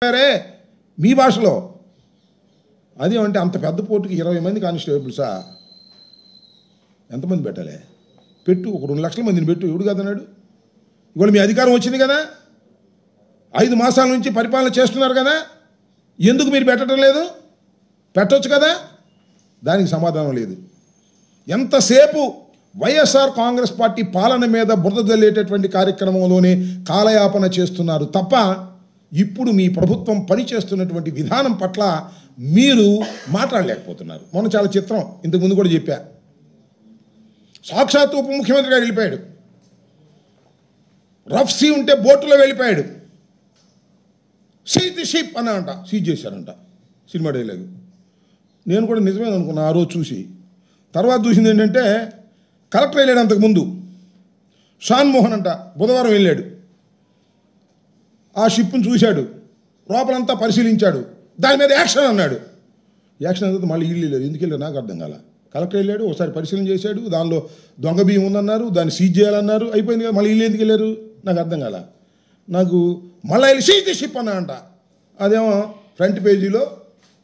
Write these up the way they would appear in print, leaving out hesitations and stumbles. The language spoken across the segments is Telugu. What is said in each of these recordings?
మీ భాషలో అది అంటే అంత పెద్ద పోటుకి 20 మంది కానిస్టేబుల్సా? ఎంతమంది పెట్టాలి? పెట్టు, ఒక 2 లక్షల మందిని పెట్టు. ఎవడు కదన్నాడు? ఇవాళ మీ అధికారం వచ్చింది కదా, 5 మాసాల నుంచి పరిపాలన చేస్తున్నారు కదా, ఎందుకు మీరు పెట్టడం లేదు? పెట్టొచ్చు కదా. దానికి సమాధానం లేదు. ఎంతసేపు వైఎస్ఆర్ కాంగ్రెస్ పార్టీ పాలన మీద బురద జల్లేటటువంటి కార్యక్రమంలోనే కాలయాపన చేస్తున్నారు తప్ప ఇప్పుడు మీ ప్రభుత్వం పనిచేస్తున్నటువంటి విధానం పట్ల మీరు మాట్లాడలేకపోతున్నారు. మొన్న చాలా చిత్రం, ఇంతకుముందు కూడా చెప్పా, సాక్షాత్ ఉప ముఖ్యమంత్రి గారు వెళ్ళిపోయాడు. రఫ్ సీ ఉంటే బోటులో వెళ్ళిపోయాడు. సీజ్ ది షిప్ అని అంట, సీజ్ చేశారంట. సినిమా డైలాగ్ నేను కూడా నిజమే అనుకున్నా ఆ రోజు చూసి. తర్వాత చూసింది ఏంటంటే కలెక్టర్ వెళ్ళాడు అంతకుముందు, షాన్ మోహన్ అంట, బుధవారం వెళ్ళాడు. ఆ షిప్ను చూశాడు, లోపలంతా పరిశీలించాడు, దాని మీద యాక్షన్ అన్నాడు. యాక్షన్ అనేది మళ్ళీ ఇల్లు వెళ్ళారు. ఎందుకు వెళ్ళారు నాకు అర్థం కాల. కలెక్టర్ వెళ్ళాడు, ఒకసారి పరిశీలన చేశాడు, దానిలో దొంగ బియ్యం ఉందన్నారు, దాన్ని సీజ్ చేయాలన్నారు, అయిపోయింది కదా. మళ్ళీ ఇల్లు ఎందుకు వెళ్ళారు నాకు అర్థం కాల. నాకు మళ్ళీ వెళ్ళి సీజ్ ది షిప్ అన్నా అంట. అదేమో ఫ్రంట్ పేజీలో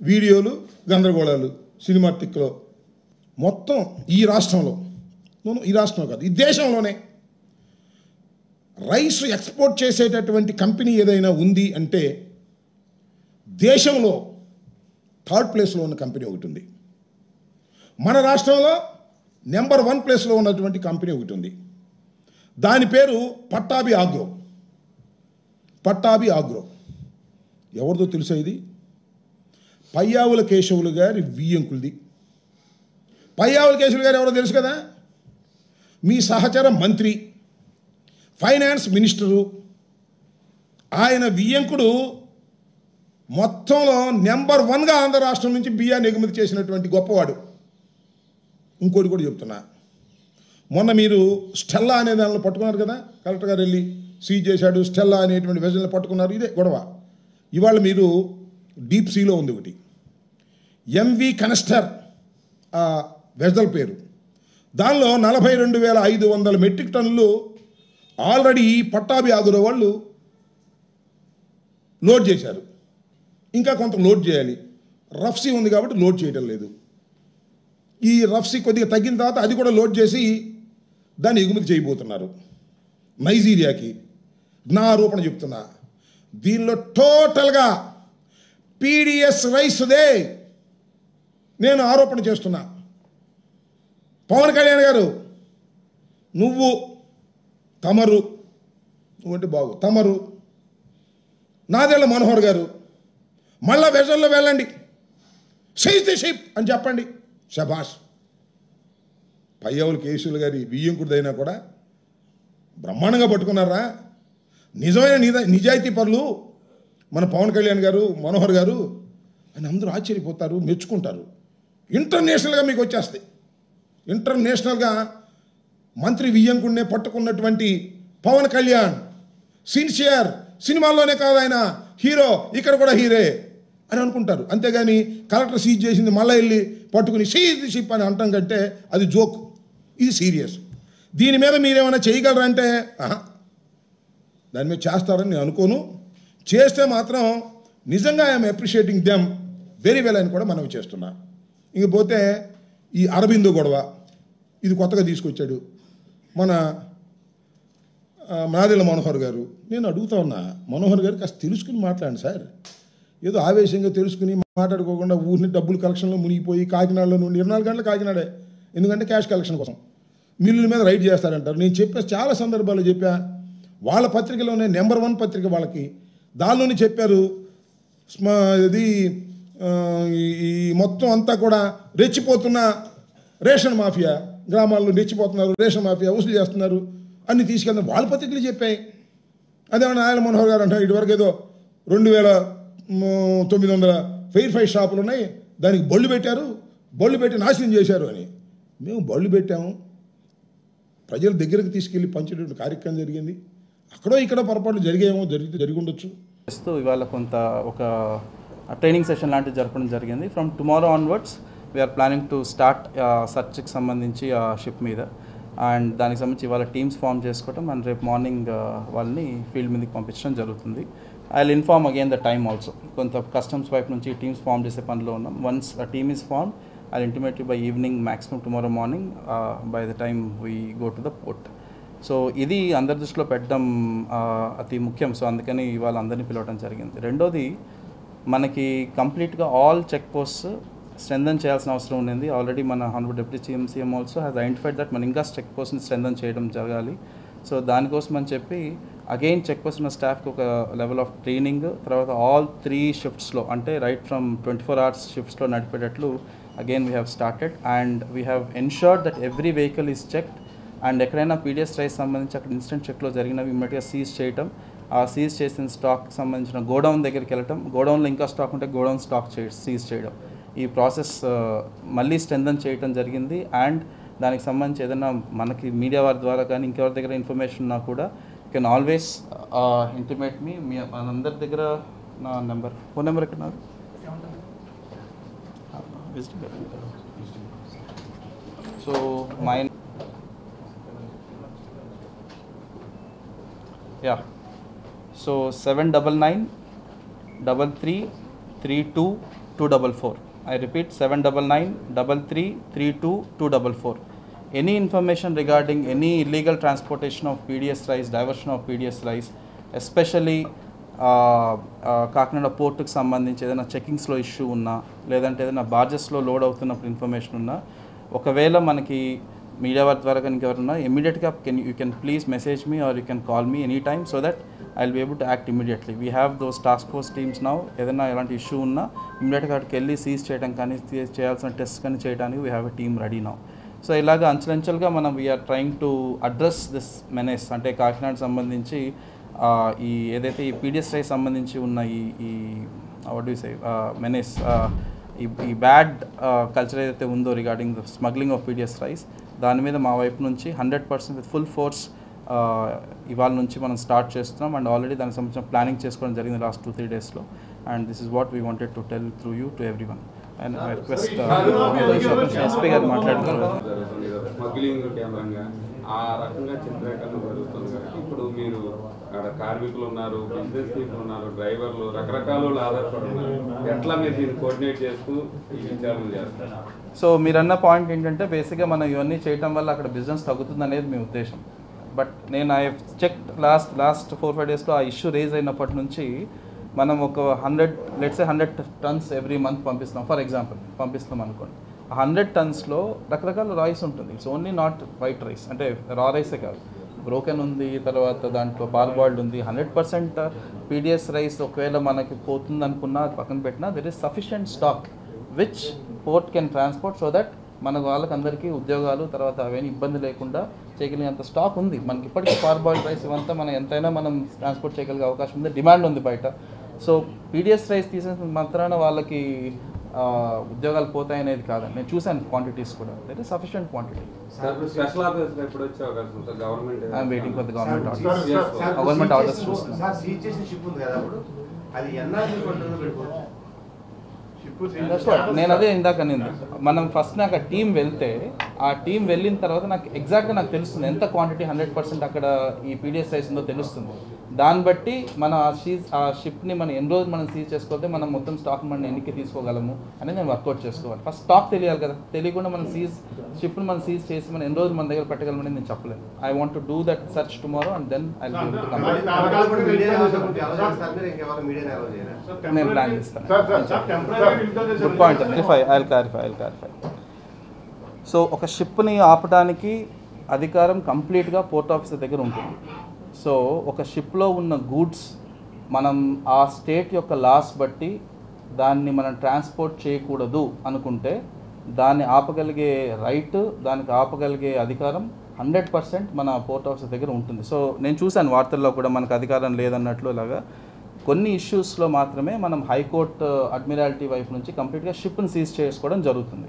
వీడియోలు, గందరగోళాలు, సినిమాటిక్లో. మొత్తం ఈ రాష్ట్రంలో, ఈ రాష్ట్రంలో కాదు, ఈ దేశంలోనే రైస్ ఎక్స్పోర్ట్ చేసేటటువంటి కంపెనీ ఏదైనా ఉంది అంటే దేశంలో 3rd ప్లేస్లో ఉన్న కంపెనీ ఒకటి ఉంది. మన రాష్ట్రంలో నెంబర్ 1 ప్లేస్లో ఉన్నటువంటి కంపెనీ ఒకటి ఉంది. దాని పేరు పట్టాభి ఆగ్రో. పట్టాభి ఆగ్రో ఎవరిదో తెలుసా? ఇది పయ్యావుల కేశవులు గారి వియ్యంకులది. పయ్యావుల కేశవులు గారు ఎవరో తెలుసు కదా, మీ సహచర మంత్రి, ఫైనాన్స్ మినిస్టరు. ఆయన వియ్యంకుడు మొత్తంలో నెంబర్ 1గా ఆంధ్ర రాష్ట్రం నుంచి బియ్యాన్ని ఎగుమతి చేసినటువంటి గొప్పవాడు. ఇంకోటి కూడా చెప్తున్నా, మొన్న మీరు స్టెల్లా అనే దానిలో పట్టుకున్నారు కదా, కలెక్టర్ గారు వెళ్ళి సీజ్ చేశాడు, స్టెల్లా అనేటువంటి వెజల్ని పట్టుకున్నారు. ఇదే గొడవ. ఇవాళ మీరు డీప్ సీలో ఉంది ఒకటి, ఎంవి కనస్టర్ ఆ వెజల్ పేరు. దానిలో 42,500 మెట్రిక్ టన్నులు ఆల్రెడీ పట్టాభి ఆగ్రో వాళ్ళు లోడ్ చేశారు. ఇంకా కొంత లోడ్ చేయాలి. రఫ్సీ ఉంది కాబట్టి లోడ్ చేయడం లేదు. ఈ రఫ్సీ కొద్దిగా తగ్గిన తర్వాత అది కూడా లోడ్ చేసి దాన్ని ఎగుమతి చేయబోతున్నారు నైజీరియాకి. నా ఆరోపణ చెప్తున్నా, దీనిలో టోటల్గా పీడిఎస్ రైస్దే నేను ఆరోపణ చేస్తున్నా. పవన్ కళ్యాణ్ గారు, నువ్వంటే బాగు తమరు, నాదెళ్ల మనోహర్ గారు మళ్ళా వెజల్లో వెళ్ళండి, సీజ్ ది షిప్ అని చెప్పండి. శభాష్. పయ్యావుల కేశవులు గారి బియ్యంకుడిదైనా కూడా బ్రహ్మాండంగా పట్టుకున్నారా. నిజమైన నిజాయితీ పరులు మన పవన్ కళ్యాణ్ గారు, మనోహర్ గారు అని అందరూ ఆశ్చర్యపోతారు, మెచ్చుకుంటారు. ఇంటర్నేషనల్గా మీకు వచ్చేస్తాయి. ఇంటర్నేషనల్గా మంత్రి వియ్యంకుడినే పట్టుకున్నటువంటి పవన్ కళ్యాణ్ సిన్సియర్, సినిమాల్లోనే కాదు ఆయన హీరో, ఇక్కడ కూడా హీరే అని అనుకుంటారు. అంతేగాని కలెక్టర్ సీజ్ చేసింది మళ్ళీ వెళ్ళి పట్టుకుని సీజ్ ది షిప్ అని అంటాం కంటే అది జోక్, ఇది సీరియస్. దీని మీద మీరేమైనా చేయగలరంటే దాని మీద చేస్తారని నేను అనుకోను. చేస్తే మాత్రం నిజంగా I'm appreciating them very well అని కూడా మనం చేస్తున్నా. ఇంకపోతే ఈ అరబిందో గొడవ, ఇది కొత్తగా తీసుకొచ్చాడు మన నాదెళ్ల మనోహర్ గారు. నేను అడుగుతా ఉన్నా, మనోహర్ గారు కాస్త తెలుసుకుని మాట్లాడండి సార్. ఏదో ఆవేశంగా తెలుసుకుని మాట్లాడుకోకుండా ఊరిని డబ్బులు కలెక్షన్లో మునిగిపోయి కాకినాడలో నుండి 24 గంటలు కాకినాడే, ఎందుకంటే క్యాష్ కలెక్షన్ కోసం మిల్లుల మీద రైడ్ చేస్తారంటారు. నేను చెప్పా, చాలా సందర్భాల్లో చెప్పా, వాళ్ళ పత్రికలోనే నెంబర్ 1 పత్రిక వాళ్ళకి, దానిలోనే చెప్పారు. ఇది ఈ మొత్తం అంతా కూడా రెచ్చిపోతున్న రేషన్ మాఫియా, గ్రామాల్లో రెచ్చిపోతున్నారు, రేషన్ మాఫియా వసూలు చేస్తున్నారు అన్ని తీసుకెళ్తారు, వాళ్ళ పత్రికలు చెప్పాయి. అదేమన్నా నాదెళ్ల మనోహర్ గారు అంటారు ఇటువరకు ఏదో 2,900 ఫెయిర్ ఫైవ్ షాపులు ఉన్నాయి, దానికి బళ్ళు పెట్టారు, బళ్ళు పెట్టి నాశనం చేశారు అని. మేము బళ్ళు పెట్టాము, ప్రజల దగ్గరకు తీసుకెళ్ళి పంచేటువంటి కార్యక్రమం జరిగింది. అక్కడో ఇక్కడ పొరపాట్లు జరిగేమో, జరిగి ఉండొచ్చు. ఇవాళ కొంత ఒక ట్రైనింగ్ సెషన్ లాంటివి జరపడం జరిగింది. From tomorrow onwards we are planning to start సర్చ్కి సంబంధించి ఆ షిప్ మీద. అండ్ దానికి సంబంధించి ఇవాళ టీమ్స్ ఫామ్ చేసుకోవటం అండ్ రేపు మార్నింగ్ వాళ్ళని ఫీల్డ్ మీదకి పంపించడం జరుగుతుంది. I'll inform again the time also. కొంత కస్టమ్స్ వైపు నుంచి టీమ్స్ ఫామ్ చేసే పనిలో ఉన్నాం. Once a team is formed, I'll intimate you by evening, maximum tomorrow morning, by the time we go to the port. So ఇది అందరి దృష్టిలో పెట్టడం అతి ముఖ్యం. సో అందుకని ఇవాళ అందరినీ పిలవడం జరిగింది. రెండోది, మనకి కంప్లీట్గా ఆల్ చెక్ పోస్ట్ స్ట్రెంథన్ చేయాల్సిన అవసరం ఉండింది. ఆల్రెడీ మన honourable deputy CM also has identified that మన ఇంకా చెక్ పోస్ట్ని స్ట్రెంథన్ చేయడం జరగాలి. సో దానికోసం అని చెప్పి అగైన్ చెక్ పోస్ట్ ఉన్న స్టాఫ్కి ఒక లెవెల్ ఆఫ్ ట్రైనింగ్, తర్వాత ఆల్ 3 షిఫ్ట్స్లో అంటే రైట్ ఫ్రమ్ 24 hours షిఫ్ట్స్లో నడిపేటట్లు again we have started and we have ensured that every vehicle is checked. And ఎక్కడైనా పీడిఎస్ రైస్ సంబంధించి అక్కడ ఇన్స్టెంట్ చెక్లో జరిగినవి ఇమ్మీడియట్గా సీజ్ చేయటం, ఆ సీజ్ చేసిన స్టాక్ సంబంధించిన గోడౌన్ దగ్గరికి వెళ్ళటం, గోడౌన్లో ఇంకా స్టాక్ ఉంటే గోడౌన్ స్టాక్ సీజ్ చేయడం, ఈ ప్రాసెస్ మళ్ళీ స్ట్రెంథన్ చేయటం జరిగింది. అండ్ దానికి సంబంధించి ఏదైనా మనకి మీడియా వారి ద్వారా కానీ ఇంకెవరి దగ్గర ఇన్ఫర్మేషన్ ఉన్నా కూడా యూ కెన్ ఆల్వేస్ ఇంటిమేట్ మీ. మనందరి దగ్గర నా నెంబర్, ఫోన్ నెంబర్ ఎక్కడ నాకు so my so 7993333244. I repeat 7993333244. Any information regarding any illegal transportation of PDS rice, diversion of PDS rice, especially Kakinada పోర్టుకు సంబంధించి ఏదైనా చెకింగ్స్లో ఇష్యూ ఉన్నా, లేదంటే ఏదైనా బార్జెస్లో లోడ్ అవుతున్నప్పుడు ఇన్ఫర్మేషన్ ఉన్నా, ఒకవేళ మనకి మీడియా వారి ద్వారా కానీ ఇంకెవరున్నా ఇమీడియట్గా you can please message me or you can call me any time so that I will be able to act immediately. We have those task force teams now. ఏదైనా ఎలాంటి ఇష్యూ ఉన్నా ఇమీడియట్గా అక్కడికి వెళ్ళి సీజ్ చేయడం కానీ చేయాల్సిన టెస్ట్ కానీ చేయడానికి we have a team ready now. So ఇలాగ అంచెలంచెలుగా మనం we're trying to address this menace. అంటే కాకినాడ సంబంధించి ఈ ఏదైతే ఈ పీడిఎస్ రైస్ సంబంధించి ఉన్న ఈ what do you say menace, ఈ బ్యాడ్ కల్చర్ ఏదైతే ఉందో regarding the smuggling of PDS rice, దాని మీద మా వైపు నుంచి 100% విత్ ఫుల్ ఫోర్స్ ఇవాళ నుంచి మనం స్టార్ట్ చేస్తున్నాం. అండ్ ఆల్రెడీ దానికి సంబంధించిన ప్లానింగ్ చేసుకోవడం జరిగింది లాస్ట్ 2-3 daysలో. And this is what we wanted to tell through you to every one. And I request SP గారు మాట్లాడుతున్నారు. స్మగ్లింగ్ కేంద్రంగా ఆ రకంగా చిత్రీకరణ జరుగుతుంది. ఇప్పుడు మీరు అక్కడ కార్మికులు ఉన్నారు, బిజినెస్ పీపుల్ ఉన్నారు, డ్రైవర్లు, రకరకాల ఆధారపడి ఉన్నారు. ఎట్లా మీరు దీన్ని కోఆర్డినేట్ చేస్తూ ఈ విచారణ చేస్తారు? సో మీరన్న పాయింట్ ఏంటంటే బేసిక్గా మనం ఇవన్నీ చేయడం వల్ల అక్కడ బిజినెస్ తగ్గుతుంది అనేది మీ ఉద్దేశం. బట్ నేను ఐ చెక్ లాస్ట్ 4-5 daysలో ఆ ఇష్యూ రేజ్ అయినప్పటి నుంచి మనం ఒక 100 tons ఎవ్రీ మంత్ పంపిస్తాం. ఫర్ ఎగ్జాంపుల్ పంపిస్తాం అనుకోండి. 100 tonsలో రకరకాల రైస్ ఉంటుంది. It's only not white rice, అంటే రా రైసే కాదు, బ్రోకెన్ ఉంది, తర్వాత దాంట్లో పార్బాయిల్డ్ ఉంది. 100% పీడిఎస్ రైస్ ఒకవేళ మనకి పోతుంది అనుకున్నా పక్కన పెట్టినా there is sufficient stock which port can transport so that మన వాళ్ళకందరికీ ఉద్యోగాలు, తర్వాత అవన్నీ ఇబ్బంది లేకుండా చేయగలిగేంత స్టాక్ ఉంది మనకి. ఇప్పటికీ పార్బాయిల్డ్ రైస్ ఇవంతా మనం ఎంతైనా మనం ట్రాన్స్పోర్ట్ చేయగలిగే అవకాశం ఉంది, డిమాండ్ ఉంది బయట. సో పీడిఎస్ రైస్ తీసేసిన మాత్రాన వాళ్ళకి ఉద్యోగాలు పోతాయి అనేది కాదండి. నేను చూశాను క్వాంటిటీస్ కూడా, that is sufficient quantity. Special officer ఎప్పుడు వచ్చే అవకాశం ఉంటుంది? Government I'm waiting for the government orders. Government orders చూస్తున్నాను. నేను అదే ఇందాక అనింది, మనం ఫస్ట్ నాకు ఆ టీం వెళ్తే, ఆ టీం వెళ్ళిన తర్వాత నాకు ఎగ్జాక్ట్గా నాకు తెలుస్తుంది ఎంత క్వాంటిటీ 100% అక్కడ ఈ పీడిఎస్ రైస్ ఉందో తెలుస్తుంది. దాన్ని బట్టి మనం ఆ షిప్ని మనం ఎన్ని రోజులు మనం సీజ్ చేసుకోతే మనం మొత్తం స్టాక్ మనం ఎన్నికి తీసుకోగలము అనేది నేను వర్కౌట్ చేసుకోవాలి. ఫస్ట్ స్టాక్ తెలియాలి కదా, తెలియకుండా మనం షిప్ని మనం సీజ్ చేసి మనం ఎన్ని రోజులు మన దగ్గర పెట్టగలమని నేను చెప్పలేను. I want to do that search tomorrow and then I will నేను ప్లాన్ చేస్తాను. Good point. I clarify. So ఒక షిప్ని ఆపడానికి అధికారం కంప్లీట్గా పోర్ట్ ఆఫీసర్ దగ్గర ఉంటుంది. సో ఒక షిప్లో ఉన్న గూడ్స్ మనం ఆ స్టేట్ యొక్క లాస్ బట్టి దాన్ని మనం ట్రాన్స్పోర్ట్ చేయకూడదు అనుకుంటే దాన్ని ఆపగలిగే రైట్, దానికి ఆపగలిగే అధికారం 100% మన పోర్ట్ ఆఫీసర్ దగ్గర ఉంటుంది. సో నేను చూశాను వార్తల్లో కూడా మనకు అధికారం లేదన్నట్లు. ఇలాగా కొన్ని ఇష్యూస్లో మాత్రమే మనం హైకోర్టు అడ్మిరాలిటీ వైపు నుంచి కంప్లీట్గా షిప్ని సీజ్ చేసుకోవడం జరుగుతుంది.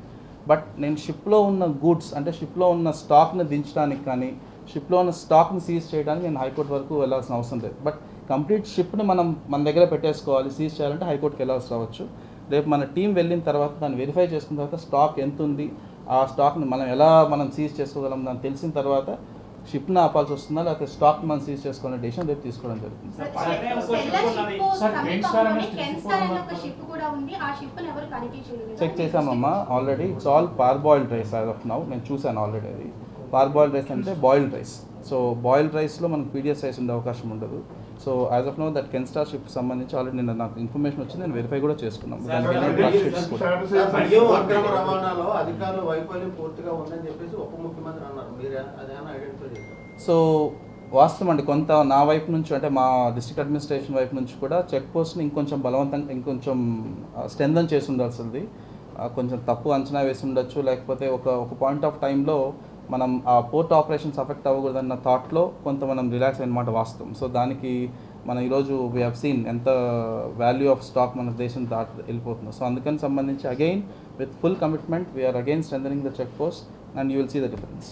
బట్ నేను షిప్లో ఉన్న గూడ్స్ అంటే షిప్లో ఉన్న స్టాక్ని దించడానికి కానీ షిప్లో ఉన్న స్టాక్ని సీజ్ చేయడానికి నేను హైకోర్టు వరకు వెళ్ళాల్సిన అవసరం లేదు. బట్ కంప్లీట్ షిప్ని మనం మన దగ్గర పెట్టేసుకోవాలి, సీజ్ చేయాలంటే హైకోర్టుకి వెళ్ళాల్సి రావచ్చు. రేపు మన టీం వెళ్ళిన తర్వాత దాన్ని వెరిఫై చేసుకున్న తర్వాత స్టాక్ ఎంత ఉంది, ఆ స్టాక్ని మనం ఎలా సీజ్ చేసుకోగలం దాన్ని తెలిసిన తర్వాత షిప్ను ఆపాల్సి వస్తుందా లేకపోతే స్టాక్ మనం సీజ్ చేసుకునే డెసిషన్ రేపు తీసుకోవడం జరుగుతుంది. చెక్ చేసామమ్మా already. It's all parboiled rice as of now. నేను చూసాను ఆల్రెడీ. అది పార్బాయిల్డ్ రైస్ అంటే బాయిల్డ్ రైస్. సో బాయిల్డ్ రైస్లో మనకు పీడిఎస్ రైస్ ఉండే అవకాశం ఉండదు. So as of now that కెన్స్టార్ షిప్కి సంబంధించి ఆల్రెడీ నిన్న నాకు ఇన్ఫర్మేషన్ వచ్చింది, నేను వెరిఫై కూడా చేసుకున్నాను. సో వాస్తవం అండి, కొంత నా వైపు నుంచి అంటే మా డిస్ట్రిక్ట్ అడ్మినిస్ట్రేషన్ వైపు నుంచి కూడా చెక్ పోస్ట్ని ఇంకొంచెం బలవంతంగా ఇంకొంచెం స్ట్రెంథన్ చేసి ఉండాల్సింది. కొంచెం తప్పు అంచనా వేసి ఉండొచ్చు, లేకపోతే ఒక పాయింట్ ఆఫ్ టైంలో మనం ఆ పోర్ట్ ఆపరేషన్స్ అఫెక్ట్ అవ్వకూడదన్న థాట్లో కొంత మనం రిలాక్స్ అయినమాట వాస్తవం. సో దానికి మనం ఈరోజు వీ హ్యావ్ సీన్ ఎంత వాల్యూ ఆఫ్ స్టాక్ మన దేశం దాటి వెళ్ళిపోతుందో. సో అందుకని సంబంధించి again with full commitment we're again strengthening the check post and you will see the difference.